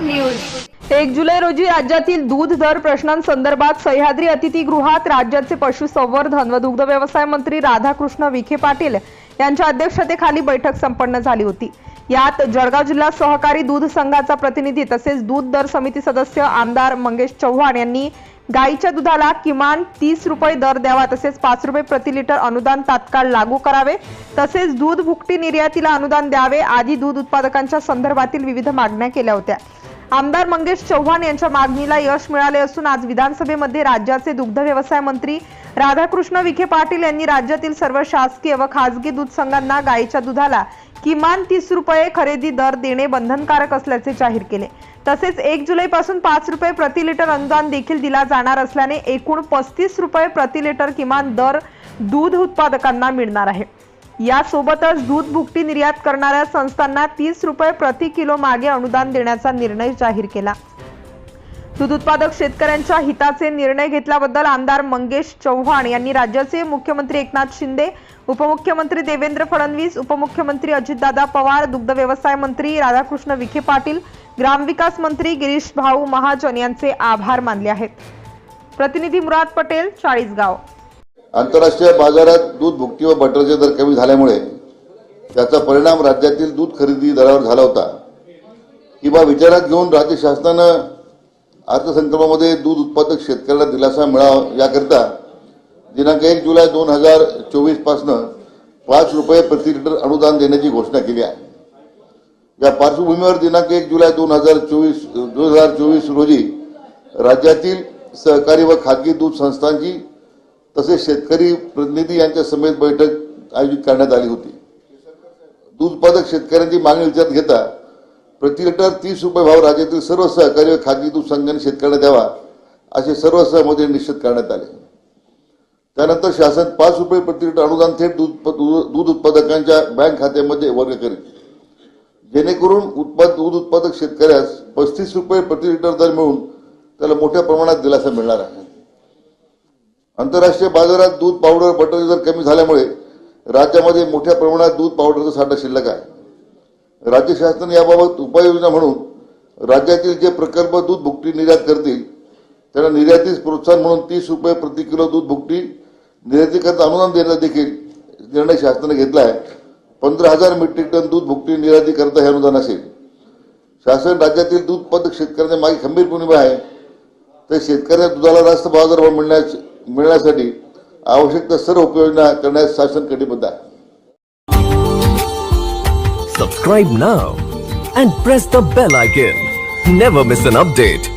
News. 1 जुलै रोजी राज्यातील दूध दर प्रश्नांसंदर्भात सह्याद्री अतिथीगृहात राज्याचे पशुसंवर्धन व दुग्ध व्यवसाय मंत्री राधाकृष्ण विखे पाटील यांच्या अध्यक्षतेखाली बैठक संपन्न झाली होती। यात जळगाव जिल्हा सहकारी दूध संघाचा प्रतिनिधी तसेच दूध दर समिती सदस्य आमदार मंगेश चव्हाण यांनी गाईच्या दुधाला किमान 30 रुपये दर द्यावा, तसेच 5 रुपये प्रति लिटर अनुदान तात्काळ लागू करावे, तसेच दूध भुकटी निर्यातीला अनुदान द्यावे आदी दूध उत्पादकांच्या संदर्भातील विविध मागण्या केल्या होत्या। आमदार मंगेश चव्हाण यांच्या मागणीला यश मिळाले असून आज विधानसभेमध्ये राज्याचे दुग्ध व्यवसाय मंत्री राधाकृष्ण विखे पाटील यांनी राज्यातील सर्व शासकीय व खासगी दूध संघांना गाईच्या दुधाला किमान 30 रुपये खरेदी दर देणे बंधनकारक असल्याचे जाहीर केले। तसेच 1 जुलैपासून 5 रुपये प्रति लिटर अनुदान देखील दिला जाणार असल्याने एकूण 35 रुपये प्रति लिटर किमान दर दूध उत्पादकांना मिळणार आहे। यासोबतच दूध भुकटी निर्यात करणाऱ्या संस्थांना 30 रुपये प्रति किलो मागे अनुदान देण्याचा निर्णय जाहीर केला। दूध उत्पादक शेतकऱ्यांच्या हिताचे निर्णय घेतल्याबद्दल आमदार मंगेश चव्हाण यांनी राज्याचे मुख्यमंत्री एकनाथ शिंदे, उपमुख्यमंत्री देवेंद्र फडणवीस, उपमुख्यमंत्री अजितदादा पवार, दुग्ध व्यवसाय मंत्री राधाकृष्ण विखे पाटील, ग्रामविकास मंत्री गिरीश भाऊ महाजन यांचे आभार मानले आहेत। प्रतिनिधी मुराद पटेल, चाळीसगाव। आंतरराष्ट्रीय बाजारात दूध भुकटी व बटरचे दर कमी झाल्यामुळे त्याचा परिणाम राज्यातील दूध खरेदी दरावर झाला होता। ही बाब विचारात घेऊन राज्य शासनानं अर्थसंकल्पामध्ये दूध उत्पादक शेतकऱ्यांना दिलासा मिळावा याकरता दिनांक 1 जुलै 2024 पासून 5 रुपये प्रति लिटर अनुदान देण्याची घोषणा केली आहे। या पार्श्वभूमीवर दिनांक 1 जुलै 2024 रोजी राज्यातील सहकारी व खाजगी दूध संस्थांची तसेच शेतकरी प्रतिनिधी यांच्या समेत बैठक आयोजित करण्यात आली होती। दूध उत्पादक शेतकऱ्यांची मागणी विचारात घेता प्रति लिटर 30 रुपये भाव राज्यातील सर्व सहकारी व खाजगी दूध संघांनी शेतकऱ्यांना द्यावा असे सर्व सहमती निश्चित करण्यात आले। त्यानंतर शासन 5 रुपये प्रति लिटर अनुदान थेट दूध उत्पादकांच्या बँक खात्यामध्ये वर्ग करेल, जेणेकरून दूध उत्पादक शेतकऱ्यास 35 रुपये प्रति लिटर दर मिळून त्याला मोठ्या प्रमाणात दिलासा मिळणार आहे। आंतरराष्ट्रीय बाजारात दूध पावडर बटरचे दर कमी झाल्यामुळे राज्यामध्ये मोठ्या प्रमाणात दूध पावडरचा साठा शिल्लक आहे। राज्य शासनाने याबाबत उपाययोजना म्हणून राज्यातील जे प्रकल्प दूध भुकटी निर्यात करतील त्यांना निर्यातीस प्रोत्साहन म्हणून 30 रुपये प्रति किलो दूध भुकटी निर्यातीकरता अनुदान देण्याचा देखील निर्णय शासनाने घेतला आहे। 15,000 मेट्रिक टन दूध भुकटी निर्यातीकरता हे अनुदान असेल। शासन राज्यातील दूध उत्पादक शेतकऱ्यांच्या मागे खंबीरपणे उभे आहे, तर शेतकऱ्यांना दुधाला रास्त बाजारभाव मिळण्यासाठी आवश्यक त्या सर्व उपाययोजना करण्यास शासन कटिबद्ध आहे। Subscribe now and press the bell icon. Never miss an update.